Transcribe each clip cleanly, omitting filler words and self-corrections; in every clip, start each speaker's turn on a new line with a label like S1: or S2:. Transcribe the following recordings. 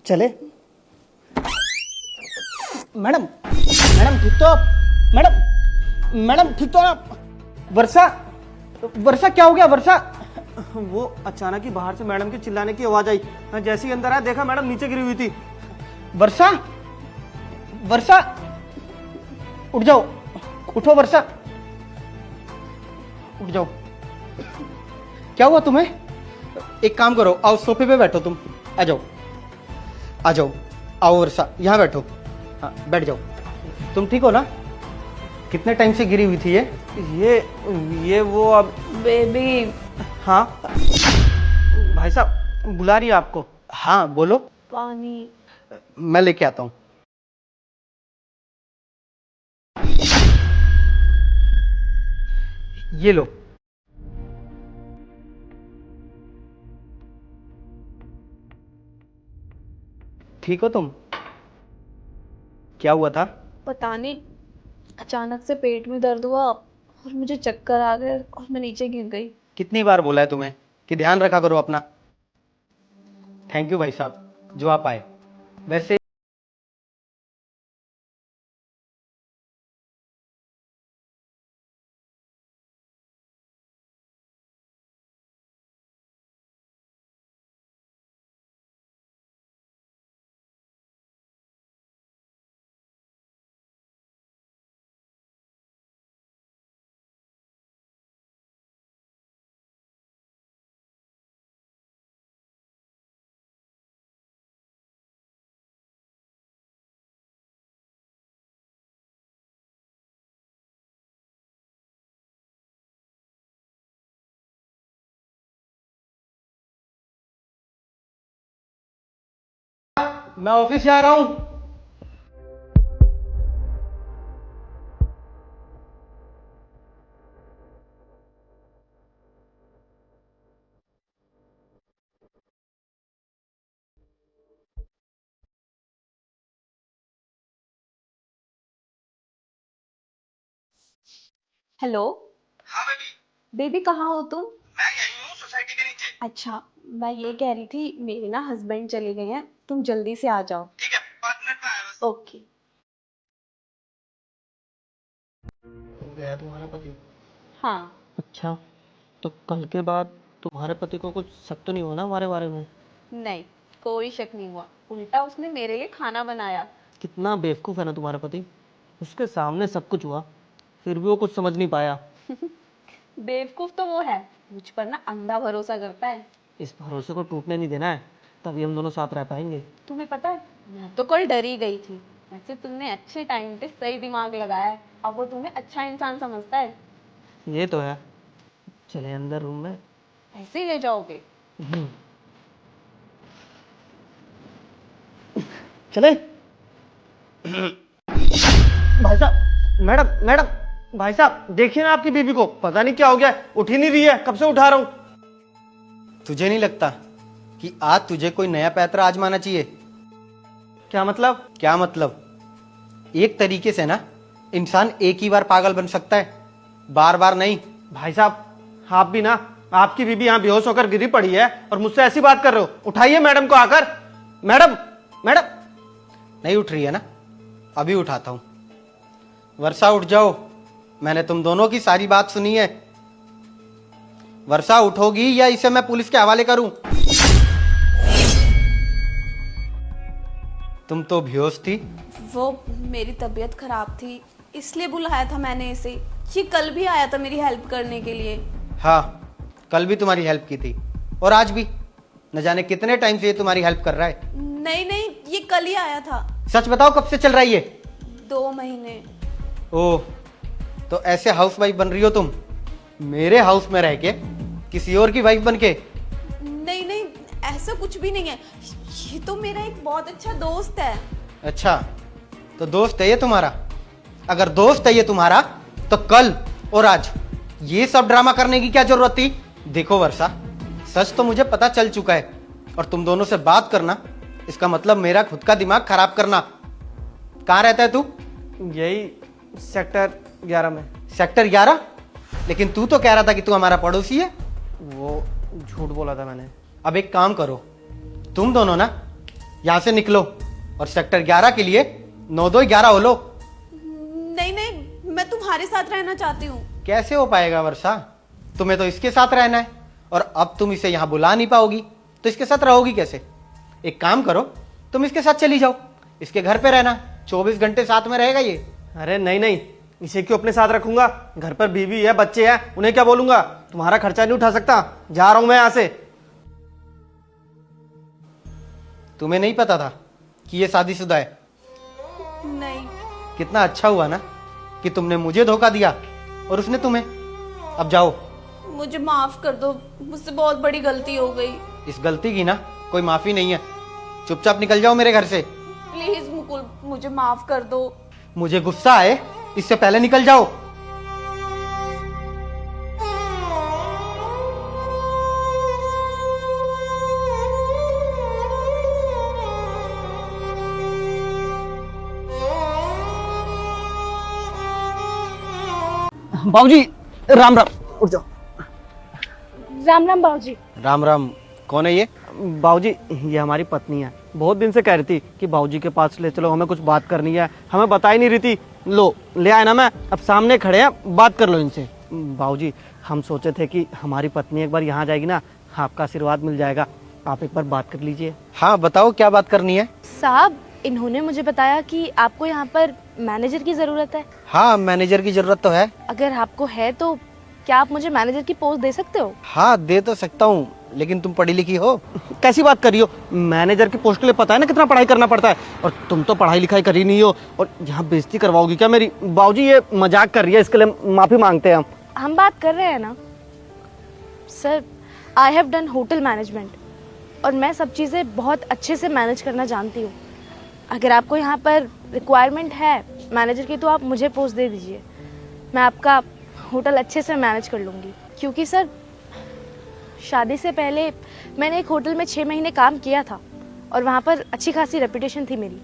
S1: चले। Madam madam ठीक तो आप? मैडम मैडम ठीक तो आप? वर्षा, वर्षा क्या हो गया वर्षा?
S2: वो अचानक ही बाहर से मैडम के चिल्लाने की आवाज आई। मैं जैसे ही अंदर आया देखा मैडम नीचे गिरी हुई थी।
S1: वर्षा, वर्षा उठ जाओ, उठो वर्षा, उठ जाओ। क्या हुआ तुम्हें? एक काम करो, आओ सोफे पे बैठो तुम। आ जाओ, आ जाओ, आओ वर्षा यहाँ बैठो। हाँ बैठ जाओ। तुम ठीक हो ना? कितने टाइम से गिरी हुई थी
S2: ये वो अब
S3: बेबी।
S2: हाँ भाई साहब बुला रही है आपको।
S1: हाँ बोलो।
S3: पानी।
S1: मैं लेके आता हूँ। ये लो। ठीक हो तुम? क्या हुआ था?
S3: पता नहीं, अचानक से पेट में दर्द हुआ और मुझे चक्कर आ गए और मैं नीचे गिर गई।
S1: कितनी बार बोला है तुम्हें कि ध्यान रखा करो अपना। थैंक यू भाई साहब जो आप आए। वैसे मैं ऑफिस जा रहा हूँ।
S3: हेलो।
S1: हाँ बेबी,
S3: बेबी कहाँ हो तुम?
S1: मैं यही हूँ सोसाइटी के नीचे।
S3: अच्छा, मैं ये कह रही थी मेरे ना हस्बैंड चले गए हैं, तुम जल्दी से आ जाओ।
S1: ठीक है 5 मिनट में आया बस।
S3: ओके।
S2: हो गया तुम्हारा पति?
S3: हाँ।
S2: अच्छा, तो कल के बाद तुम्हारे पति को कुछ शक तो नहीं हुआ ना हमारे बारे में?
S3: नहीं, कोई शक नहीं हुआ, उल्टा उसने मेरे लिए खाना बनाया।
S2: कितना बेवकूफ़ है ना तुम्हारा पति। उसके सामने सब कुछ हुआ फिर भी वो कुछ समझ नहीं पाया।
S3: बेवकूफ तो वो है, मुझ पर ना अंधा भरोसा करता है।
S2: इस भरोसे को टूटने नहीं देना है, तभी हम दोनों साथ रह पाएंगे।
S3: तुम्हें पता है, मैं तो कल डर ही गई थी। वैसे तुमने अच्छे टाइम पे सही दिमाग लगाया है, अब वो तुम्हें अच्छा इंसान समझता है।
S2: ये तो है। चले अंदर रूम में।
S3: ऐसे ही ले जाओगे?
S2: चले। भाई साहब, मैडम मैडम, भाई साहब देखिए ना आपकी बीबी को, पता नहीं क्या हो गया है, उठ ही नहीं रही है, कब से उठा रहा हूं।
S1: तुझे नहीं लगता कि आज तुझे कोई नया पैतरा आजमाना चाहिए?
S2: क्या मतलब?
S1: क्या मतलब? एक तरीके से ना इंसान एक ही बार पागल बन सकता है, बार बार नहीं।
S2: भाई साहब आप भी ना, आपकी बीबी यहाँ बेहोश होकर गिरी पड़ी है और मुझसे ऐसी बात कर रहे हो। उठाइए मैडम को आकर। Madam madam.
S1: नहीं उठ रही है ना? अभी उठाता हूं। वर्षा उठ जाओ, मैंने तुम दोनों की सारी बात सुनी है। वर्षा उठोगी या इसे मैं पुलिस के हवाले करूं? तुम तो बेहोश थी।
S3: वो मेरी तबीयत खराब थी इसलिए बुलाया था मैंने इसे। ये कल भी आया था मेरी हेल्प करने के लिए।
S1: हाँ, कल भी तुम्हारी हेल्प की थी और आज भी। न जाने कितने टाइम से ये तुम्हारी हेल्प कर रहा है।
S3: नहीं नहीं, ये कल ही आया था।
S1: सच बताओ कब से चल रहा है ये?
S3: 2 महीने।
S1: ओह, तो ऐसे हाउस वाइफ बन रही हो तुम, मेरे हाउस में रह के किसी और की वाइफ बन के?
S3: नहीं नहीं, ऐसा कुछ भी नहीं है, ये तो मेरा एक बहुत अच्छा दोस्त है।
S1: अच्छा, तो दोस्त है ये तुम्हारा? अगर दोस्त है ये तुम्हारा तो कल और आज ये सब ड्रामा करने की क्या जरूरत थी? देखो वर्षा, सच तो मुझे पता चल चुका है और तुम दोनों से बात करना इसका मतलब मेरा खुद का दिमाग खराब करना। कहाँ रहता है तू?
S2: यही सेक्टर 11 में।
S1: सेक्टर 11? लेकिन तू तो कह रहा था कि तू हमारा पड़ोसी है।
S2: वो झूठ बोला था मैंने।
S1: अब एक काम करो, तुम दोनों ना यहां से निकलो और सेक्टर 11 के लिए 9-2-11 हो लो।
S4: नहीं नहीं, मैं तुम्हारे साथ रहना चाहती हूँ।
S1: कैसे हो पाएगा वर्षा? तुम्हें तो इसके साथ रहना है और अब तुम इसे यहां बुला नहीं पाओगी तो इसके साथ रहोगी कैसे? एक काम करो, तुम इसके साथ चली जाओ, इसके घर पे रहना, 24 घंटे साथ में रहेगा ये।
S2: अरे नहीं नहीं, इसे क्यों अपने साथ रखूंगा? घर पर बीवी है, बच्चे हैं, उन्हें क्या बोलूंगा? तुम्हारा खर्चा नहीं उठा सकता, जा रहा हूं मैं यहां से।
S1: तुम्हें नहीं पता था कि ये शादीशुदा है?
S4: नहीं।
S1: कितना अच्छा हुआ ना कि तुमने मुझे धोखा दिया और उसने तुम्हें। अब जाओ।
S4: मुझे माफ कर दो, मुझसे बहुत बड़ी गलती हो गई।
S1: इस गलती की ना कोई माफी नहीं है, चुपचाप निकल जाओ मेरे घर से।
S4: प्लीज मुकुल, मुझे माफ कर दो।
S1: मुझे गुस्सा आए इससे पहले निकल जाओ।
S2: बाबूजी राम राम, उठ जाओ।
S3: राम राम बाबूजी।
S1: राम राम। कौन है ये?
S2: बाबूजी ये हमारी पत्नी है, बहुत दिन से कह रही थी कि बाबूजी के पास ले चलो, हमें कुछ बात करनी है, हमें बता ही नहीं रही थी। लो ले आए ना, मैं अब सामने खड़े हैं, बात कर लो इनसे। बाबूजी हम सोचे थे कि हमारी पत्नी एक बार यहाँ जाएगी ना, आपका आशीर्वाद मिल जाएगा, आप एक बार बात कर लीजिए।
S1: हाँ बताओ क्या बात करनी है?
S3: साहब, इन्होंने मुझे बताया कि आपको यहाँ पर मैनेजर की जरूरत है।
S1: हाँ मैनेजर की जरूरत तो है।
S3: अगर आपको है तो क्या आप मुझे मैनेजर की पोस्ट दे सकते हो?
S1: हाँ दे तो सकता हूँ, लेकिन तुम पढ़ी लिखी हो?
S2: कैसी बात कर रही हो? मैनेजर की पोस्ट के लिए पता है ना कितना पढ़ाई करना पड़ता है, और तुम तो पढ़ाई लिखाई करी नहीं हो और यहाँ बेइज्जती करवाओगी क्या मेरी? बाबूजी ये मजाक कर रही है, इसके लिए माफी मांगते हैं
S3: हम बात कर रहे हैं ना sir. I have done hotel management और मैं सब चीज़ें बहुत अच्छे से मैनेज करना जानती हूँ। अगर आपको यहाँ पर रिक्वायरमेंट है मैनेजर की तो आप मुझे पोस्ट दे दीजिए, मैं आपका होटल अच्छे से मैनेज कर लूँगी। क्योंकि सर शादी से पहले मैंने एक होटल में 6 महीने काम किया था और वहाँ पर अच्छी खासी रेपुटेशन थी मेरी।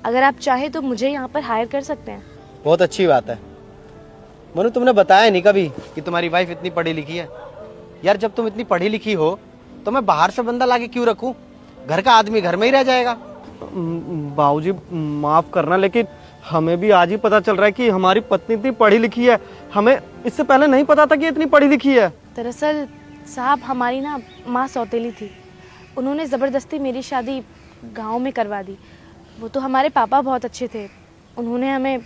S3: अगर आप चाहें तो मुझे यहाँ पर हायर कर सकते हैं।
S1: बहुत अच्छी बात है। मनु तुमने बताया नहीं कभी कि तुम्हारी वाइफ इतनी पढ़ी लिखी है। यार जब तुम इतनी पढ़ी लिखी हो तो मैं बाहर से बंदा लाके क्यों रखूं? घर का आदमी घर में ही रह जाएगा।
S2: बाबूजी माफ करना, लेकिन हमें भी आज ही पता चल रहा है कि हमारी पत्नी इतनी पढ़ी लिखी है, हमें इससे पहले नहीं पता था कि इतनी पढ़ी लिखी है।
S3: दरअसल साहब हमारी ना माँ सौतेली थी, उन्होंने ज़बरदस्ती मेरी शादी गांव में करवा दी। वो तो हमारे पापा बहुत अच्छे थे, उन्होंने हमें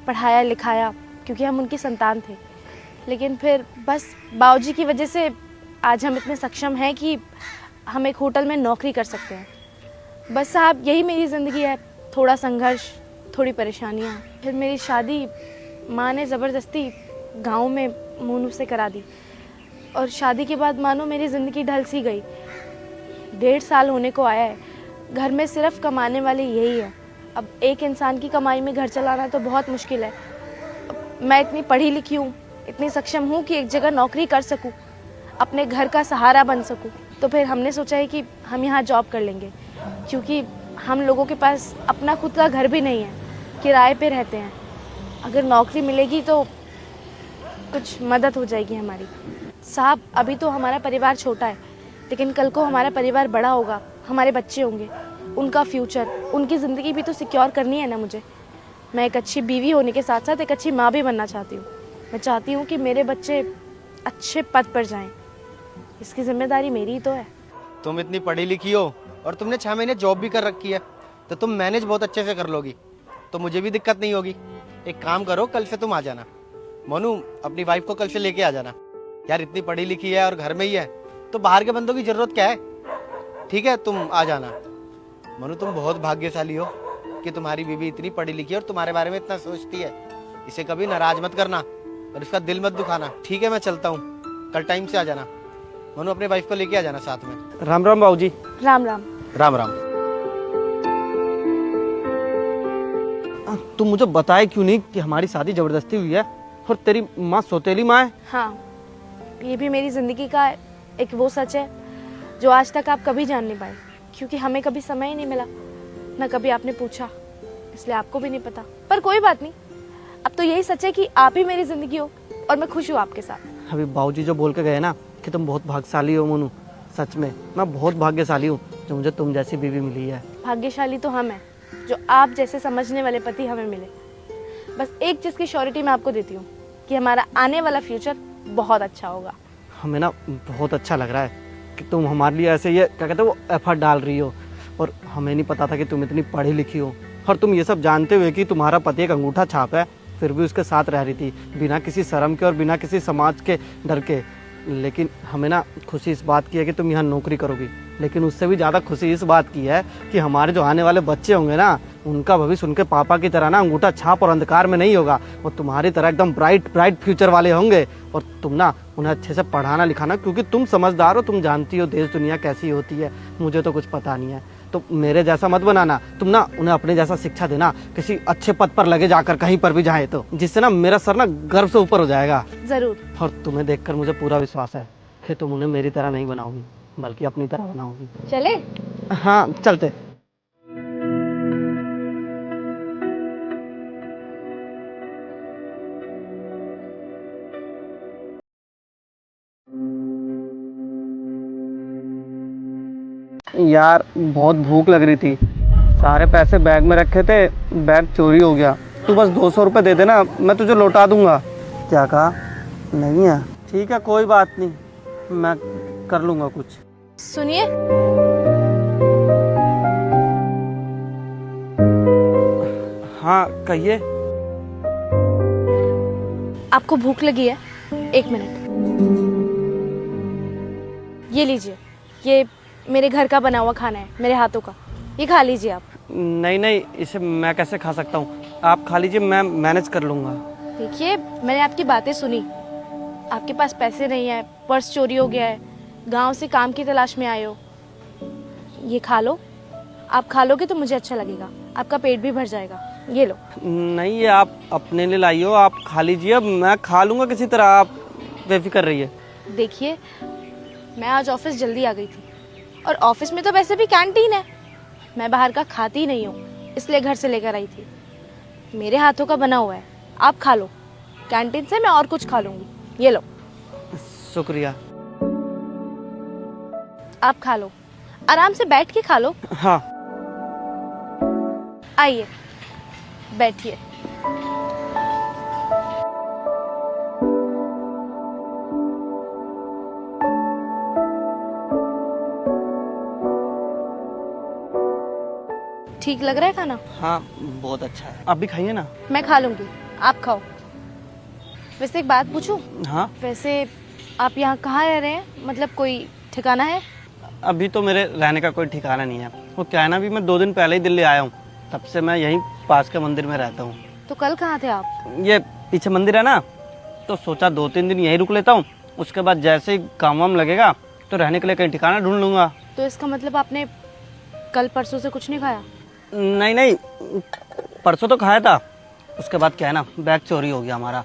S3: पढ़ाया लिखाया क्योंकि हम उनकी संतान थे। लेकिन फिर बस बाबूजी की वजह से आज हम इतने सक्षम हैं कि हम एक होटल में नौकरी कर सकते हैं। बस साहब यही मेरी ज़िंदगी है, थोड़ा संघर्ष, थोड़ी परेशानियाँ। फिर मेरी शादी माँ ने ज़बरदस्ती गांव में मोनू से करा दी और शादी के बाद मानो मेरी ज़िंदगी ढल सी गई। 1.5 साल होने को आया है, घर में सिर्फ कमाने वाले यही है। अब एक इंसान की कमाई में घर चलाना तो बहुत मुश्किल है। मैं इतनी पढ़ी लिखी हूँ, इतनी सक्षम हूँ कि एक जगह नौकरी कर सकूँ, अपने घर का सहारा बन सकूँ। तो फिर हमने सोचा है कि हम यहाँ जॉब कर लेंगे, क्योंकि हम लोगों के पास अपना खुद का घर भी नहीं है, किराए पे रहते हैं। अगर नौकरी मिलेगी तो कुछ मदद हो जाएगी हमारी। साहब अभी तो हमारा परिवार छोटा है, लेकिन कल को हमारा परिवार बड़ा होगा, हमारे बच्चे होंगे, उनका फ्यूचर, उनकी ज़िंदगी भी तो सिक्योर करनी है ना मुझे। मैं एक अच्छी बीवी होने के साथ साथ एक अच्छी माँ भी बनना चाहती हूँ। मैं चाहती हूँ कि मेरे बच्चे अच्छे पद पर जाएं, इसकी जिम्मेदारी मेरी ही तो है।
S1: तुम इतनी पढ़ी लिखी हो और तुमने 6 महीने जॉब भी कर रखी है तो तुम मैनेज बहुत अच्छे से कर लोगी, तो मुझे भी दिक्कत नहीं होगी। एक काम करो, कल से तुम आ जाना। मोनू अपनी वाइफ को कल से लेके आ जाना। यार इतनी पढ़ी लिखी है और घर में ही है तो बाहर के बंदों की जरूरत क्या है? ठीक है तुम आ जाना। मोनू तुम बहुत भाग्यशाली हो कि तुम्हारी बीवी इतनी पढ़ी लिखी है और तुम्हारे बारे में इतना सोचती है। इसे कभी नाराज मत करना और इसका दिल मत दुखाना। ठीक है मैं चलता हूँ, कल टाइम से आ जाना। मोनू अपने वाइफ को लेके आ जाना साथ में।
S2: राम राम बाबूजी।
S3: राम राम।
S1: राम राम।
S2: तुम मुझे बताए क्यों नहीं कि हमारी शादी जबरदस्ती हुई है और तेरी माँ सौतेली माँ है?
S3: हाँ, ये भी मेरी ज़िंदगी का एक वो सच है जो आज तक आप कभी जान नहीं पाए, क्योंकि हमें कभी समय ही नहीं मिला, ना कभी आपने पूछा, इसलिए आपको भी नहीं पता। पर कोई बात नहीं, अब तो यही सच है कि आप ही मेरी ज़िंदगी हो और मैं खुश हूँ आपके साथ।
S2: अभी बाबूजी जो बोल के गए ना कि तुम बहुत भाग्यशाली हो मोनू, सच में मैं बहुत भाग्यशाली हूँ। जो मुझे तुम जैसी बीवी मिली है।
S3: भाग्यशाली तो हम हैं जो आप जैसे समझने वाले पति हमें मिले। बस एक चीज़ की श्योरिटी मैं आपको देती हूँ कि हमारा आने वाला फ्यूचर बहुत अच्छा होगा।
S2: हमें ना बहुत अच्छा लग रहा है कि तुम हमारे लिए ऐसे ये क्या कहते हो वो एफर्ट डाल रही हो, और हमें नहीं पता था कि तुम इतनी पढ़ी लिखी हो, और तुम ये सब जानते हुए कि तुम्हारा पति एक अंगूठा छाप है फिर भी उसके साथ रह रही थी बिना किसी शर्म के और बिना किसी समाज के डर के। लेकिन हमें ना खुशी इस बात की है कि तुम यहाँ नौकरी करोगी, लेकिन उससे भी ज़्यादा खुशी इस बात की है कि हमारे जो आने वाले बच्चे होंगे ना, उनका भविष्य उनके पापा की तरह ना अंगूठा छाप और अंधकार में नहीं होगा, वो तुम्हारी तरह एकदम ब्राइट ब्राइट फ्यूचर वाले होंगे। और तुम ना उन्हें अच्छे से पढ़ाना लिखाना, क्योंकि तुम समझदार हो, तुम जानती हो देश दुनिया कैसी होती है, मुझे तो कुछ पता नहीं है। तो मेरे जैसा मत बनाना, तुम ना उन्हें अपने जैसा शिक्षा देना, किसी अच्छे पद पर लगे जाकर कहीं पर भी जाए तो, जिससे ना मेरा सर ना गर्व से ऊपर हो जाएगा।
S3: ज़रूर।
S2: और तुम्हें देखकर मुझे पूरा विश्वास है कि तुम उन्हें मेरी तरह नहीं बनाओगी बल्कि अपनी तरह बनाओगी।
S3: चले?
S2: हाँ चलते। यार बहुत भूख लग रही थी, सारे पैसे बैग में रखे थे, बैग चोरी हो गया। तू बस 200 रुपये दे देना, मैं तुझे लौटा दूंगा। क्या कहा? नहीं है? ठीक है कोई बात नहीं, मैं कर लूँगा कुछ।
S3: सुनिए,
S2: हाँ कहिए।
S3: आपको भूख लगी है? एक मिनट, ये लीजिए, ये मेरे घर का बना हुआ खाना है, मेरे हाथों का, ये खा लीजिए आप।
S2: नहीं नहीं, इसे मैं कैसे खा सकता हूँ, आप खा लीजिए, मैं मैनेज कर लूँगा।
S3: देखिए, मैंने आपकी बातें सुनी, आपके पास पैसे नहीं है, पर्स चोरी हो गया है, गांव से काम की तलाश में आए हो, ये खा लो। आप खा लोगे तो मुझे अच्छा लगेगा, आपका पेट भी भर जाएगा। ये लो।
S2: नहीं, ये आप अपने लिए लाई हो, आप खा लीजिए, अब मैं खा लूँगा किसी तरह, आप बेफिक्र रहिए।
S3: देखिए, मैं आज ऑफिस जल्दी आ गई थी, और ऑफिस में तो वैसे भी कैंटीन है, मैं बाहर का खाती नहीं हूँ, इसलिए घर से लेकर आई थी। मेरे हाथों का बना हुआ है, आप खा लो, कैंटीन से मैं और कुछ खा लूँगी। ये लो।
S2: शुक्रिया।
S3: आप खा लो, आराम से बैठ के खा लो।
S2: हाँ।
S3: आइए बैठिए। ठीक लग रहा है खाना?
S2: हाँ बहुत अच्छा है, आप भी खाइए ना।
S3: मैं खा लूंगी, आप खाओ। वैसे एक बात पूछूं?
S2: हाँ।
S3: वैसे आप यहाँ कहाँ रह रहे हैं, मतलब कोई ठिकाना है?
S2: अभी तो मेरे रहने का कोई ठिकाना नहीं है, वो क्या है ना, अभी मैं 2 दिन पहले ही दिल्ली आया हूँ, तब से मैं यहीं पास के मंदिर में रहता हूँ।
S3: तो कल कहाँ थे आप?
S2: ये पीछे मंदिर है ना, तो सोचा 2-3 दिन यहीं रुक लेता हूँ, उसके बाद जैसे ही काम वाम लगेगा तो रहने के लिए कहीं ठिकाना ढूंढ लूँगा।
S3: तो इसका मतलब आपने कल परसों से कुछ नहीं खाया?
S2: नहीं नहीं, परसों तो खाया था, उसके बाद क्या है ना, बैग चोरी हो गया हमारा,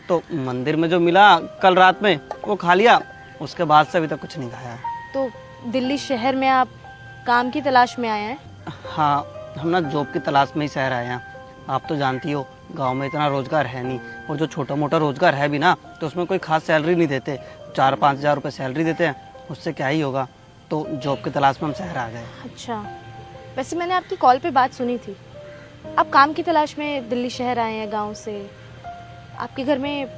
S2: तो मंदिर में जो मिला कल रात में वो खा लिया, उसके बाद से अभी तक कुछ नहीं खाया।
S3: तो दिल्ली शहर में आप काम की तलाश में आए हैं?
S2: हाँ, हम ना जॉब की तलाश में ही शहर आए हैं। आप तो जानती हो गांव में इतना रोजगार है नहीं, और जो छोटा मोटा रोजगार है भी ना, तो उसमें कोई खास सैलरी नहीं देते, 4-5 हज़ार रुपये सैलरी देते हैं, उससे क्या ही होगा। तो जॉब की तलाश में हम शहर आ गए।
S3: अच्छा, वैसे मैंने आपकी कॉल पे बात सुनी थी, आप काम की तलाश में दिल्ली शहर आए हैं गांव से। आपके घर में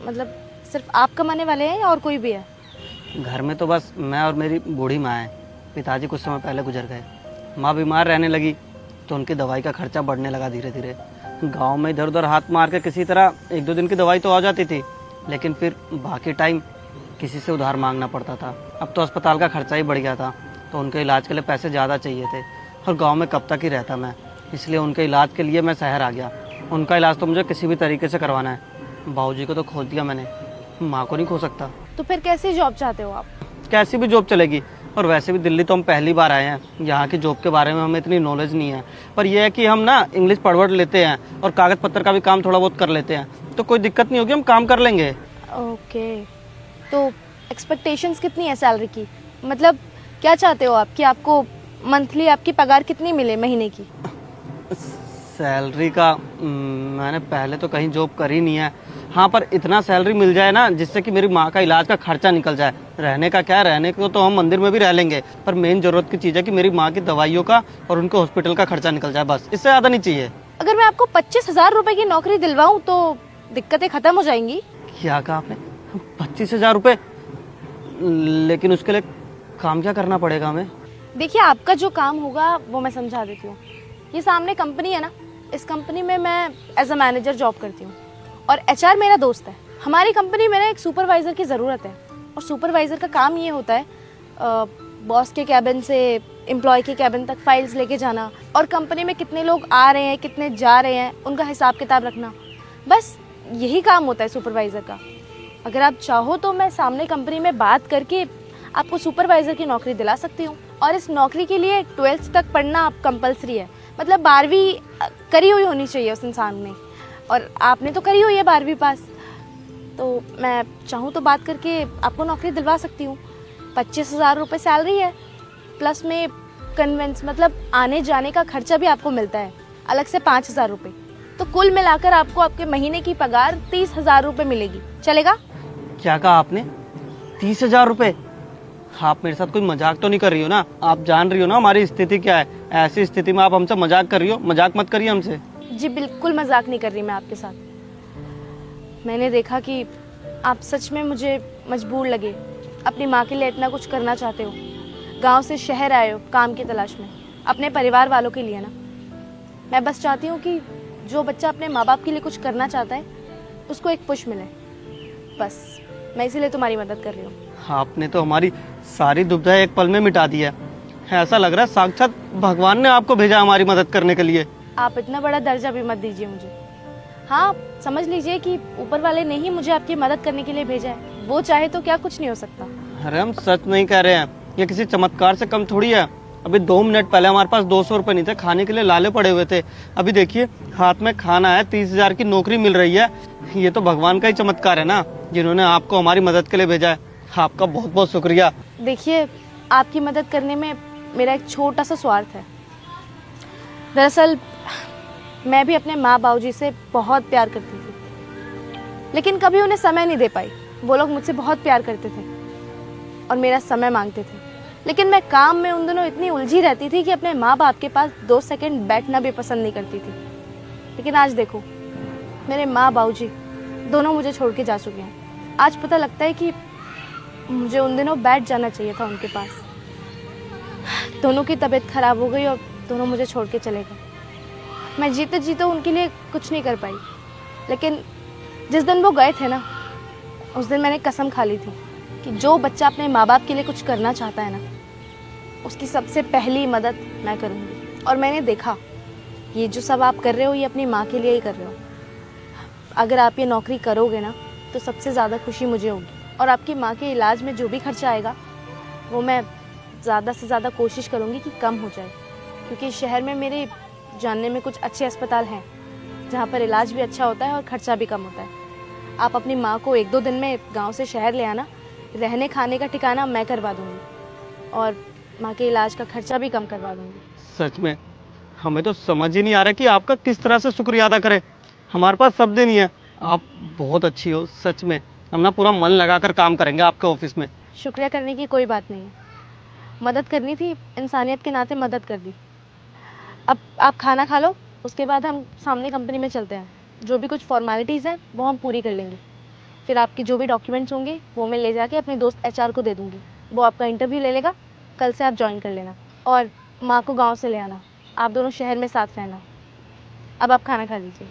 S3: मतलब सिर्फ आप कमाने वाले हैं या और कोई भी है?
S2: घर में तो बस मैं और मेरी बूढ़ी माँ है, पिताजी कुछ समय पहले गुजर गए। माँ बीमार रहने लगी तो उनकी दवाई का खर्चा बढ़ने लगा धीरे धीरे। गांव में इधर उधर हाथ मार के किसी तरह 1-2 दिन की दवाई तो आ जाती थी, लेकिन फिर बाकी टाइम किसी से उधार मांगना पड़ता था। अब तो अस्पताल का खर्चा ही बढ़ गया था, तो उनके इलाज के लिए पैसे ज़्यादा चाहिए थे, और गांव में कब तक ही रहता मैं, इसलिए उनके इलाज के लिए मैं शहर आ गया। उनका इलाज तो मुझे किसी भी तरीके से करवाना है। बाबूजी को तो खो दिया मैंने, माँ को नहीं खो सकता।
S3: तो फिर कैसी जॉब चाहते हो आप?
S2: कैसी भी जॉब चलेगी, और वैसे भी दिल्ली तो हम पहली बार आए हैं, यहाँ की जॉब के बारे में हमें इतनी नॉलेज नहीं है, पर यह है कि हम ना इंग्लिश पढ़ लेते हैं और कागज़ पत्तर का भी काम थोड़ा बहुत कर लेते हैं, तो कोई दिक्कत नहीं होगी, हम काम कर लेंगे।
S3: ओके, तो एक्सपेक्टेशंस कितनी है सैलरी की? मतलब क्या चाहते हो आप कि आपको मंथली आपकी पगार कितनी मिले महीने की?
S2: सैलरी का मैंने पहले तो कहीं जॉब करी नहीं है। हाँ, पर इतना सैलरी मिल जाए ना जिससे कि मेरी माँ का इलाज का खर्चा निकल जाए। रहने का क्या, रहने को तो हम मंदिर में भी रह लेंगे, पर मेन जरूरत की चीज़ है कि मेरी माँ की दवाइयों का और उनके हॉस्पिटल का खर्चा निकल जाए, बस इससे ज़्यादा नहीं चाहिए।
S3: अगर मैं आपको 25,000 रुपए की नौकरी दिलवाऊं तो दिक्कतें खत्म हो जाएंगी।
S2: क्या कहा आपने? 25,000 रुपये? लेकिन उसके लिए काम क्या करना पड़ेगा हमें?
S3: देखिए, आपका जो काम होगा वो मैं समझा देती हूँ। ये सामने कंपनी है ना, इस कंपनी में मैं एज अ मैनेजर जॉब करती हूँ और एचआर मेरा दोस्त है। हमारी कंपनी में ना एक सुपरवाइज़र की ज़रूरत है और सुपरवाइज़र का काम ये होता है बॉस के कैबिन से एम्प्लॉय के कैबिन तक फाइल्स लेके जाना और कंपनी में कितने लोग आ रहे हैं, कितने जा रहे हैं, उनका हिसाब किताब रखना। बस यही काम होता है सुपरवाइज़र का। अगर आप चाहो तो मैं सामने कंपनी में बात करके आपको सुपरवाइज़र की नौकरी दिला सकती हूँ। और इस नौकरी के लिए 12th तक पढ़ना आप कंपलसरी है, मतलब 12वीं करी हुई होनी चाहिए उस इंसान ने, और आपने तो करी हुई है 12वीं पास। तो मैं चाहूँ तो बात करके आपको नौकरी दिलवा सकती हूँ। 25,000 रुपये सैलरी है, प्लस में कन्वेंस मतलब आने जाने का खर्चा भी आपको मिलता है अलग से 5,000 रुपये। तो कुल मिलाकर आपको आपके महीने की पगार 30,000 रुपये मिलेगी। चलेगा?
S2: क्या कहा आपने? 30,000 रुपये? आप मेरे साथ कोई मजाक तो नहीं कर रही हो ना? आप जान रही हो ना हमारी स्थिति क्या है। ऐसी स्थिति में आप हमसे मजाक कर रही हो? मजाक मत करिए हमसे।
S3: जी बिल्कुल मजाक नहीं कर रही मैं आपके साथ। मैंने देखा कि आप सच में मुझे मजबूर लगे, अपनी माँ के लिए इतना कुछ करना चाहते हो, गांव से शहर आए हो काम की तलाश में, अपने परिवार वालों के लिए ना। मैं बस चाहती हूँ कि जो बच्चा अपने माँ बाप के लिए कुछ करना चाहता है उसको एक पुश मिले, बस मैं इसीलिए तुम्हारी मदद कर रही हूँ।
S2: आपने तो हमारी सारी दुविधाएं एक पल में मिटा दी है। ऐसा लग रहा है साक्षात भगवान ने आपको भेजा हमारी मदद करने के लिए।
S3: आप इतना बड़ा दर्जा भी मत दीजिए मुझे। हाँ, समझ लीजिए कि ऊपर वाले ने ही मुझे आपकी मदद करने के लिए भेजा है। वो चाहे तो क्या कुछ नहीं हो सकता।
S2: अरे हम सच नहीं कह रहे हैं, ये किसी चमत्कार से कम थोड़ी है। अभी 2 मिनट पहले हमारे पास 200 रुपये नहीं थे, खाने के लिए लाले पड़े हुए थे। अभी देखिए हाथ में खाना है, 30,000 की नौकरी मिल रही है। ये तो भगवान का ही चमत्कार है ना, जिन्होंने आपको हमारी मदद के लिए भेजा है। आपका बहुत बहुत शुक्रिया।
S3: देखिए, आपकी मदद करने में मेरा एक छोटा सा स्वार्थ है। दरअसल मैं भी अपने माँ बाबूजी से बहुत प्यार करती थी, लेकिन कभी उन्हें समय नहीं दे पाई। वो लोग मुझसे बहुत प्यार करते थे और मेरा समय मांगते थे, लेकिन मैं काम में उन दोनों इतनी उलझी रहती थी कि अपने माँ बाप के पास 2 सेकंड बैठना भी पसंद नहीं करती थी। लेकिन आज देखो, मेरे माँ बाबूजी दोनों मुझे छोड़ के जा चुके हैं। आज पता लगता है कि मुझे उन दिनों बैठ जाना चाहिए था उनके पास। दोनों की तबीयत खराब हो गई और दोनों मुझे छोड़ के चले गए। मैं जीते जीते उनके लिए कुछ नहीं कर पाई, लेकिन जिस दिन वो गए थे ना, उस दिन मैंने कसम खा ली थी कि जो बच्चा अपने माँ बाप के लिए कुछ करना चाहता है ना, उसकी सबसे पहली मदद मैं करूँगी। और मैंने देखा ये जो सब आप कर रहे हो ये अपनी माँ के लिए ही कर रहे हो। अगर आप ये नौकरी करोगे ना तो सबसे ज़्यादा खुशी मुझे होगी, और आपकी माँ के इलाज में जो भी खर्चा आएगा वो मैं ज़्यादा से ज़्यादा कोशिश करूँगी कि कम हो जाए, क्योंकि शहर में मेरे जानने में कुछ अच्छे अस्पताल हैं जहाँ पर इलाज भी अच्छा होता है और ख़र्चा भी कम होता है। आप अपनी माँ को 1-2 दिन में गांव से शहर ले आना, रहने खाने का ठिकाना मैं करवा दूँगी और माँ के इलाज का खर्चा भी कम करवा दूँगी।
S2: सच में हमें तो समझ ही नहीं आ रहा कि आपका किस तरह से शुक्रिया अदा करें। हमारे पास शब्द ही नहीं है। आप बहुत अच्छी हो सच में। हम ना पूरा मन लगाकर काम करेंगे आपके ऑफिस में।
S3: शुक्रिया करने की कोई बात नहीं है, मदद करनी थी, इंसानियत के नाते मदद कर दी। अब आप खाना खा लो, उसके बाद हम सामने कंपनी में चलते हैं। जो भी कुछ फॉर्मेलिटीज़ हैं वो हम पूरी कर लेंगे। फिर आपके जो भी डॉक्यूमेंट्स होंगे वो मैं ले जाके अपने दोस्त एचआर को दे दूँगी। वो आपका इंटरव्यू ले लेगा। कल से आप ज्वाइन कर लेना और माँ को गाँव से ले आना। आप दोनों शहर में साथ रहना। अब आप खाना खा लीजिए।